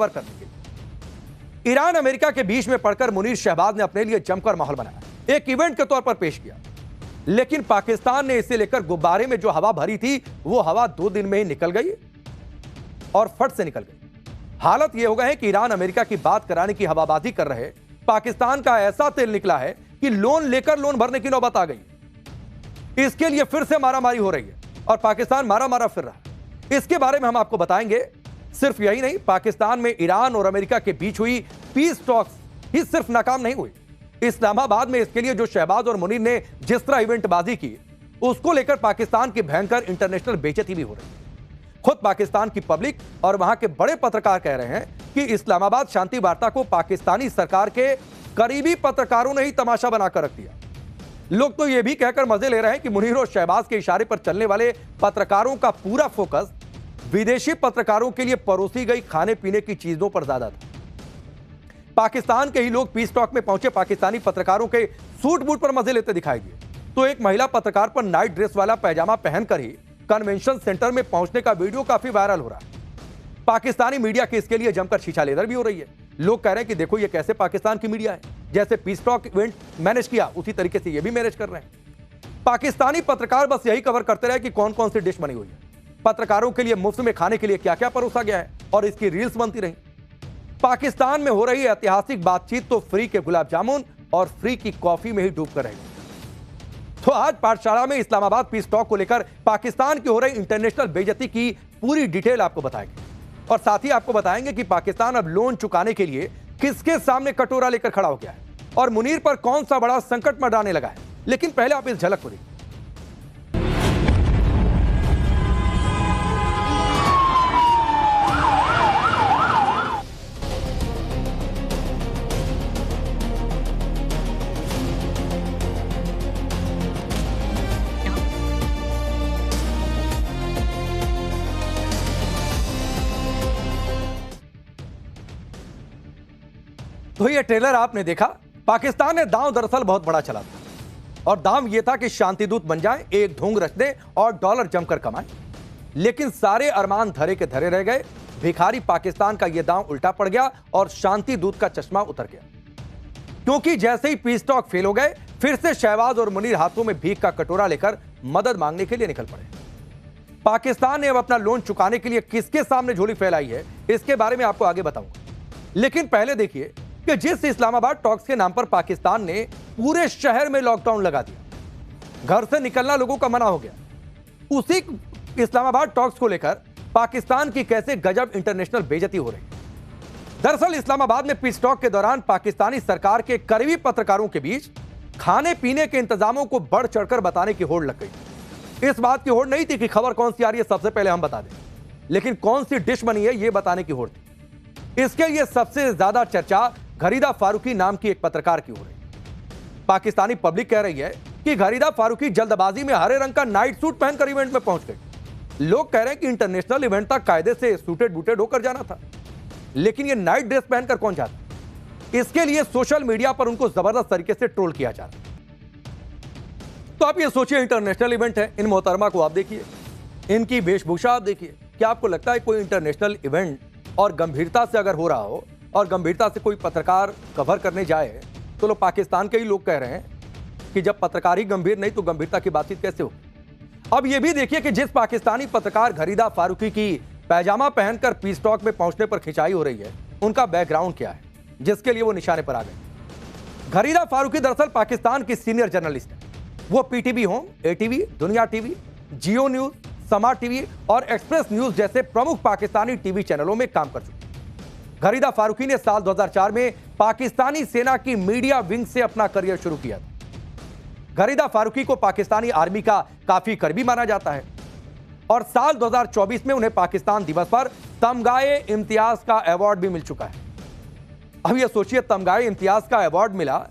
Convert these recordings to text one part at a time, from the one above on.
Cover करने के लिए। ईरान अमेरिका के बीच में पड़कर मुनीर शहबाज ने अपने लिए जमकर माहौल बनाया, एक इवेंट के तौर पर पेश किया। लेकिन पाकिस्तान ने इसे लेकर गुब्बारे में जो हवा भरी थी वो हवा 2 दिन में ही निकल गई और फट से निकल गई। हालत यह हो गई है कि ईरान अमेरिका की बात कराने की हवाबाजी कर रहे पाकिस्तान का ऐसा तेल निकला है कि लोन लेकर लोन भरने की नौबत आ गई। इसके लिए फिर से मारामारी हो रही है और पाकिस्तान मारा मारा फिर रहा है। इसके बारे में हम आपको बताएंगे। सिर्फ यही नहीं, पाकिस्तान में ईरान और अमेरिका के बीच हुई पीस टॉक्स ही सिर्फ नाकाम नहीं हुई, इस्लामाबाद में इसके लिए जो शहबाज और मुनीर ने जिस तरह इवेंटबाजी की उसको लेकर पाकिस्तान की भयंकर इंटरनेशनल बेइज्जती भी हो रही है। खुद पाकिस्तान की पब्लिक और वहां के बड़े पत्रकार कह रहे हैं कि इस्लामाबाद शांति वार्ता को पाकिस्तानी सरकार के करीबी पत्रकारों ने ही तमाशा बनाकर रख दिया। लोग तो यह भी कहकर मजे ले रहे हैं कि मुनीर और शहबाज के इशारे पर चलने वाले पत्रकारों का पूरा फोकस विदेशी पत्रकारों के लिए परोसी गई खाने पीने की चीजों पर ज्यादा था। पाकिस्तान के ही लोग पीस टॉक में पहुंचे पाकिस्तानी पत्रकारों के सूट बूट पर मजे लेते दिखाई दिए, तो एक महिला पत्रकार पर नाइट ड्रेस वाला पैजामा पहनकर ही कन्वेंशन सेंटर में पहुंचने का वीडियो काफी वायरल हो रहा है। पाकिस्तानी मीडिया की इसके लिए जमकर शीशा लेदर भी हो रही है। लोग कह रहे हैं कि देखो ये कैसे पाकिस्तान की मीडिया है, जैसे पीस टॉक इवेंट मैनेज किया उसी तरीके से ये भी मैनेज कर रहे हैं। पाकिस्तानी पत्रकार बस यही कवर करते रहे कि कौन कौन सी डिश बनी हुई है, पत्रकारों के लिए मुफ्त में खाने के लिए क्या क्या परोसा गया है, और इसकी रील्स बनती रही। पाकिस्तान में हो रही ऐतिहासिक बातचीत तो फ्री के गुलाब जामुन और फ्री की कॉफी में ही डूबकर रह गई। तो आज पाठशाला में इस्लामाबाद पीस टॉक को लेकर पाकिस्तान की हो रही इंटरनेशनल बेइज्जती की पूरी डिटेल आपको बताएंगे और साथ ही आपको बताएंगे कि पाकिस्तान अब लोन चुकाने के लिए किसके सामने कटोरा लेकर खड़ा हो गया है और मुनीर पर कौन सा बड़ा संकट मंडराने लगा है। लेकिन पहले आप इस झलक को देखिए। तो ये ट्रेलर आपने देखा। पाकिस्तान ने दांव दरअसल बहुत बड़ा चला था और दांव ये था कि शांतिदूत बन जाए, एक ढोंग रच दे और डॉलर जमकर कमाए। लेकिन सारे अरमान धरे के धरे रह गए। भिखारी पाकिस्तान का यह दांव उल्टा पड़ गया और शांतिदूत का चश्मा उतर गया, क्योंकि जैसे ही पीस टॉक फेल हो गए फिर से शहबाज और मुनीर हाथों में भीख का कटोरा लेकर मदद मांगने के लिए निकल पड़े। पाकिस्तान ने अब अपना लोन चुकाने के लिए किसके सामने झोली फैलाई है इसके बारे में आपको आगे बताऊंगा। लेकिन पहले देखिए कि जिस इस्लामाबाद टॉक्स के नाम पर पाकिस्तान ने पूरे शहर में लॉकडाउन लगा दिया, घर से निकलना लोगों का मना हो गया, उसी इस्लामाबाद टॉक्स को लेकर पाकिस्तान की कैसे गजब इंटरनेशनल बेइज्जती हो रही। दरअसल इस्लामाबाद में पीस टॉक के दौरान पाकिस्तानी सरकार के करीबी पत्रकारों के बीच खाने पीने के इंतजामों को बढ़ चढ़कर बताने की होड़ लग गई। इस बात की होड़ नहीं थी कि खबर कौन सी आ रही है सबसे पहले हम बता दें, लेकिन कौन सी डिश बनी है यह बताने की होड़ थी। इसके लिए सबसे ज्यादा चर्चा घरीदा फारूकी नाम की एक पत्रकार की हो रही। पाकिस्तानी पब्लिक कह रही है कि घरीदा फारूकी जल्दबाजी में हरे रंग का नाइट सूट पहनकर इवेंट में पहुंच गई। लोग कह रहे हैं कि इंटरनेशनल इवेंट तक कायदे से सूटेड बूटेड होकर जाना था, लेकिन ये नाइट ड्रेस पहनकर कौन जाता। इसके लिए सोशल मीडिया पर उनको जबरदस्त तरीके से ट्रोल किया जा रहा है। तो आप ये सोचिए, इंटरनेशनल इवेंट है, इन मोहतरमा को आप देखिए, इनकी वेशभूषा आप देखिए। क्या आपको लगता है कोई इंटरनेशनल इवेंट और गंभीरता से अगर हो रहा हो और गंभीरता से कोई पत्रकार कवर करने जाए तो लोग पाकिस्तान के ही लोग कह रहे हैं कि जब पत्रकार ही गंभीर नहीं तो गंभीरता की बातचीत कैसे हो। अब यह भी देखिए कि जिस पाकिस्तानी पत्रकार घरीदा फारूकी की पैजामा पहनकर पीस टॉक में पहुंचने पर खिंचाई हो रही है, उनका बैकग्राउंड क्या है जिसके लिए वो निशाने पर आ गए। घरीदा फारूकी दरअसल पाकिस्तान की सीनियर जर्नलिस्ट है। वो पीटीवी होम, एटीवी, दुनिया टीवी, जियो न्यूज, समा टीवी और एक्सप्रेस न्यूज जैसे प्रमुख पाकिस्तानी टीवी चैनलों में काम कर चुकी। घरीदा फारूकी ने साल 2004 में पाकिस्तानी सेना की मीडिया विंग से अपना करियर शुरू किया था। घरीदा फारूकी को पाकिस्तानी आर्मी का काफी करीबी माना जाता है और साल 2024 में उन्हें पाकिस्तान दिवस पर तमगाए इम्तियाज का अवार्ड भी मिल चुका है। अब यह सोचिए, तमगाए इम्तियाज का अवार्ड मिला,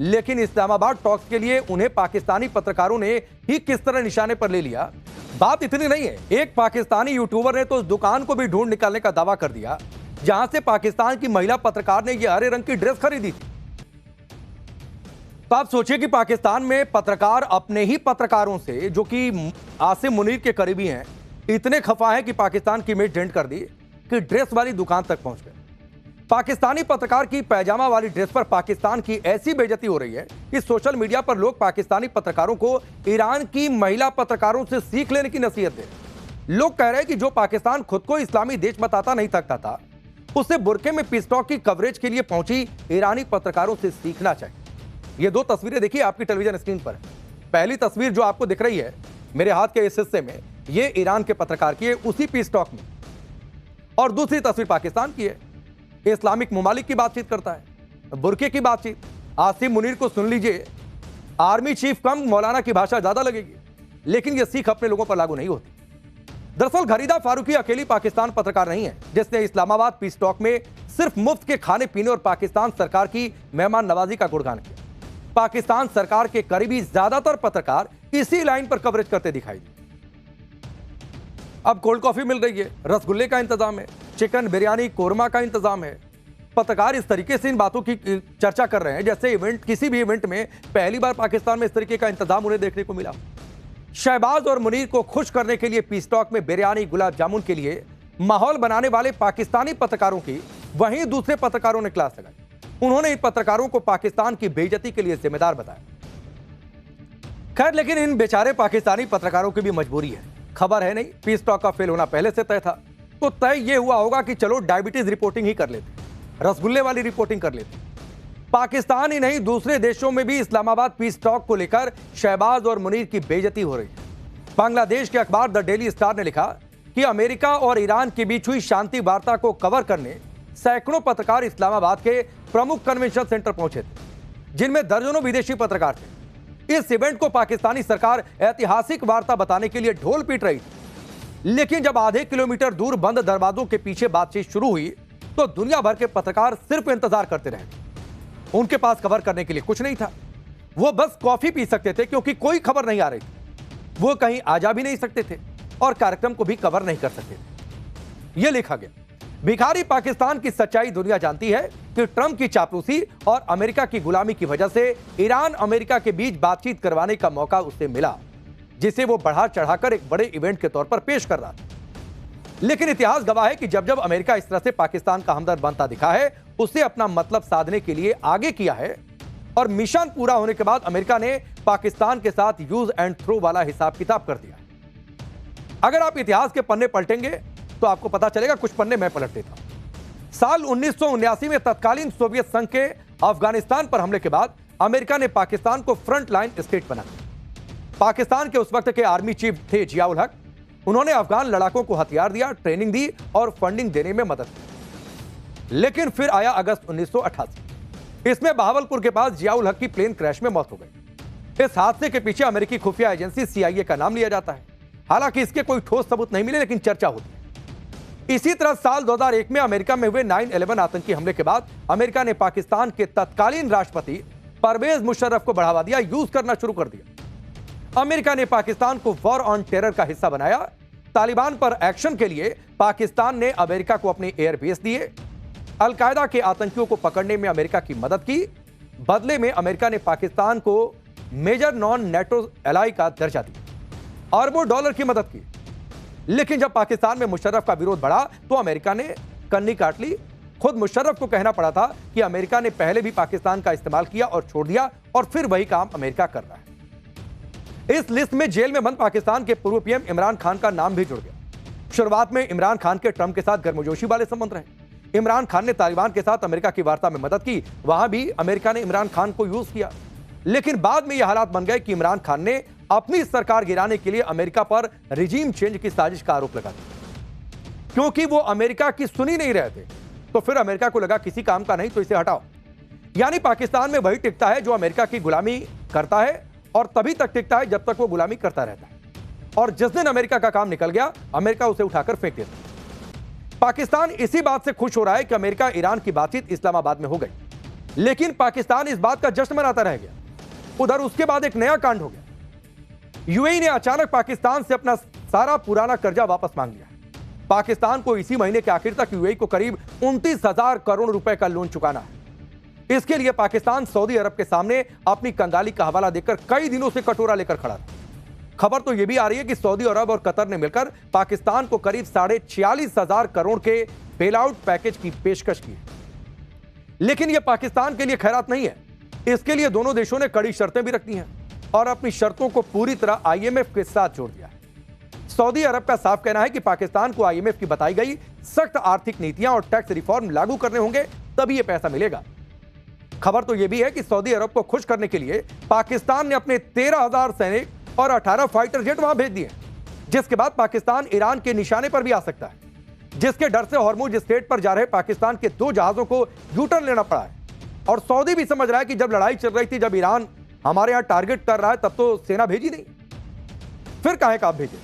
लेकिन इस्लामाबाद टॉक्स के लिए उन्हें पाकिस्तानी पत्रकारों ने ही किस तरह निशाने पर ले लिया। बात इतनी नहीं है, एक पाकिस्तानी यूट्यूबर ने तो उस दुकान को भी ढूंढ निकालने का दावा कर दिया जहां से पाकिस्तान की महिला पत्रकार ने यह हरे रंग की ड्रेस खरीदी थी। तो आप सोचिए कि पाकिस्तान में पत्रकार अपने ही पत्रकारों से, जो कि आसिम मुनीर के करीबी हैं, इतने खफा हैं कि पाकिस्तान की इमेज डेंट कर दी कि ड्रेस वाली दुकान तक पहुंच गए। पाकिस्तानी पत्रकार की पैजामा वाली ड्रेस पर पाकिस्तान की ऐसी बेइज्जती हो रही है कि सोशल मीडिया पर लोग पाकिस्तानी पत्रकारों को ईरान की महिला पत्रकारों से सीख लेने की नसीहत दे रहे हैं। लोग कह रहे हैं कि जो पाकिस्तान खुद को इस्लामी देश बताता नहीं थकता था, उससे बुरके में पीस टॉक की कवरेज के लिए पहुंची ईरानी पत्रकारों से सीखना चाहिए। ये दो तस्वीरें देखिए आपकी टेलीविजन स्क्रीन पर। पहली तस्वीर जो आपको दिख रही है मेरे हाथ के इस हिस्से में, ये ईरान के पत्रकार की है उसी पीस टॉक में, और दूसरी तस्वीर पाकिस्तान की है। इस्लामिक ममालिक की बातचीत करता है, बुरके की बातचीत। आसिम मुनीर को सुन लीजिए, आर्मी चीफ कम मौलाना की भाषा ज्यादा लगेगी, लेकिन यह सीख अपने लोगों पर लागू नहीं होती। दरअसल घरीदा फारूकी अकेली पाकिस्तान पत्रकार नहीं है जिसने इस्लामाबाद पीस टॉक में सिर्फ मुफ्त के खाने पीने और पाकिस्तान सरकार की मेहमान नवाजी का गुणगान किया। पाकिस्तान सरकार के करीबी ज्यादातर पत्रकार इसी लाइन पर कवरेज करते दिखाई दिए। अब कोल्ड कॉफी मिल रही है, रसगुल्ले का इंतजाम है, चिकन बिरयानी कोरमा का इंतजाम है। पत्रकार इस तरीके से इन बातों की चर्चा कर रहे हैं जैसे किसी भी इवेंट में पहली बार पाकिस्तान में इस तरीके का इंतजाम उन्हें देखने को मिला। शहबाज और मुनीर को खुश करने के लिए पीस टॉक में बिरयानी गुलाब जामुन के लिए माहौल बनाने वाले पाकिस्तानी पत्रकारों की वहीं दूसरे पत्रकारों ने क्लास लगाई। उन्होंने इन पत्रकारों को पाकिस्तान की बेइज्जती के लिए जिम्मेदार बताया। खैर, लेकिन इन बेचारे पाकिस्तानी पत्रकारों की भी मजबूरी है। खबर है नहीं, पीस टॉक का फेल होना पहले से तय था, तो तय यह हुआ होगा कि चलो डायबिटीज रिपोर्टिंग ही कर लेते, रसगुल्ले वाली रिपोर्टिंग कर लेते। पाकिस्तान ही नहीं, दूसरे देशों में भी इस्लामाबाद पीस टॉक को लेकर शहबाज और मुनीर की बेइज्जती हो रही है। बांग्लादेश के अखबार द डेली स्टार ने लिखा कि अमेरिका और ईरान के बीच हुई शांति वार्ता को कवर करने सैकड़ों पत्रकार इस्लामाबाद के प्रमुख कन्वेंशन सेंटर पहुंचे थे, जिनमें दर्जनों विदेशी पत्रकार थे। इस इवेंट को पाकिस्तानी सरकार ऐतिहासिक वार्ता बताने के लिए ढोल पीट रही थी, लेकिन जब आधे किलोमीटर दूर बंद दरवाजों के पीछे बातचीत शुरू हुई तो दुनिया भर के पत्रकार सिर्फ इंतजार करते रहे। उनके पास कवर करने के लिए कुछ नहीं था, वो बस कॉफी पी सकते थे क्योंकि कोई खबर नहीं आ रही थी। वो कहीं आ जा भी नहीं सकते थे और कार्यक्रम को भी कवर नहीं कर सकते थे। यह लिखा गया। भिखारी पाकिस्तान की सच्चाई दुनिया जानती है कि ट्रंप की चापलूसी और अमेरिका की गुलामी की वजह से ईरान अमेरिका के बीच बातचीत करवाने का मौका उसे मिला, जिसे वो बढ़ा चढ़ाकर एक बड़े इवेंट के तौर पर पेश कर रहा था। लेकिन इतिहास गवाह है कि जब जब अमेरिका इस तरह से पाकिस्तान का हमदर्द बनता दिखा है, उसे अपना मतलब साधने के लिए आगे किया है, और मिशन पूरा होने के बाद अमेरिका ने पाकिस्तान के साथ यूज एंड थ्रो वाला हिसाब किताब कर दिया। अगर आप इतिहास के पन्ने पलटेंगे तो आपको पता चलेगा, कुछ पन्ने मैं पलट देता हूं। साल 1979 में तत्कालीन सोवियत संघ के अफगानिस्तान पर हमले के बाद अमेरिका ने पाकिस्तान को फ्रंट लाइन स्टेट बना दिया। पाकिस्तान के उस वक्त के आर्मी चीफ थे जियाउल हक। उन्होंने अफगान लड़ाकों को हथियार दिया, ट्रेनिंग दी और फंडिंग देने में मदद की। लेकिन फिर आया अगस्त 1988। इसमें बहावलपुर के पास जियाउल हक की प्लेन क्रैश में मौत हो गई। इस हादसे के पीछे अमेरिकी खुफिया एजेंसी CIA का नाम लिया जाता है। हालांकि इसके कोई ठोस सबूत नहीं मिले, लेकिन चर्चा होती है। इसी तरह साल 2001 में अमेरिका में हुए 9/11 आतंकी हमले के बाद अमेरिका ने पाकिस्तान के तत्कालीन राष्ट्रपति परवेज मुशर्रफ को बढ़ावा दिया, यूज करना शुरू कर दिया। अमेरिका ने पाकिस्तान को वॉर ऑन टेरर का हिस्सा बनाया। तालिबान पर एक्शन के लिए पाकिस्तान ने अमेरिका को अपने एयरबेस दिए। अलकायदा के आतंकियों को पकड़ने में अमेरिका की मदद की। बदले में अमेरिका ने पाकिस्तान को मेजर नॉन नेटो एलाई का दर्जा दिया, अरबों डॉलर की मदद की। लेकिन जब पाकिस्तान में मुशर्रफ का विरोध बढ़ा तो अमेरिका ने कन्नी काट ली। खुद मुशर्रफ को कहना पड़ा था कि अमेरिका ने पहले भी पाकिस्तान का इस्तेमाल किया और छोड़ दिया, और फिर वही काम अमेरिका कर रहा है। इस लिस्ट में जेल में बंद पाकिस्तान के पूर्व PM इमरान खान का नाम भी जुड़ गया। शुरुआत में इमरान खान के ट्रंप के साथ गर्मजोशी वाले संबंध रहे। इमरान खान ने तालिबान के साथ अमेरिका की वार्ता में मदद की, वहां भी अमेरिका ने इमरान खान को यूज किया। लेकिन बाद में यह हालात बन गए कि इमरान खान ने अपनी सरकार गिराने के लिए अमेरिका पर रिजीम चेंज की साजिश का आरोप लगा दिया। क्योंकि वो अमेरिका की सुनी नहीं रहे थे, तो फिर अमेरिका को लगा किसी काम का नहीं तो इसे हटाओ। यानी पाकिस्तान में वही टिकता है जो अमेरिका की गुलामी करता है, और तभी तक टिकता है जब तक वो गुलामी करता रहता है। और जिस दिन अमेरिका का काम निकल गया, अमेरिका उसे उठाकर फेंक देता है। पाकिस्तान इसी बात से खुश हो रहा है कि अमेरिका ईरान की बातचीत इस्लामाबाद में हो गई, लेकिन पाकिस्तान इस बात का जश्न मनाता रह गया। उधर उसके बाद एक नया कांड हो गया। UAE ने अचानक पाकिस्तान से अपना सारा पुराना कर्जा वापस मांग लिया। पाकिस्तान को इसी महीने के आखिर तक UAE को करीब 29,000 करोड़ रुपए का लोन चुकाना है। इसके लिए पाकिस्तान सऊदी अरब के सामने अपनी कंगाली का हवाला देकर कई दिनों से कटोरा लेकर खड़ा था। खबर तो यह भी आ रही है कि सऊदी अरब और कतर ने मिलकर पाकिस्तान को करीब 46,500 करोड़ के बेल आउट पैकेज की पेशकश की। लेकिन यह पाकिस्तान के लिए खैरात नहीं है। इसके लिए दोनों देशों ने कड़ी शर्तें भी रखी हैं और अपनी शर्तों को पूरी तरह आईएमएफ के साथ जोड़ दिया है। सऊदी अरब का साफ कहना है कि पाकिस्तान को आईएमएफ की बताई गई सख्त आर्थिक नीतियां और टैक्स रिफॉर्म लागू करने होंगे, तभी यह पैसा मिलेगा। खबर तो यह भी है कि सऊदी अरब को खुश करने के लिए पाकिस्तान ने अपने 13,000 सैनिक और 18 फाइटर जेट वहां भेज दिए, जिसके बाद पाकिस्तान ईरान के निशाने पर भी आ सकता है, जिसके डर से हॉर्मुज स्ट्रेट पर जा रहे पाकिस्तान के 2 जहाजों को यू टर्न लेना पड़ा है। और सऊदी भी समझ रहा है कि जब लड़ाई चल रही थी, जब ईरान हमारे यहां टारगेट कर रहा है, तब तो सेना भेजी नहीं, फिर काहे का आप भेजे।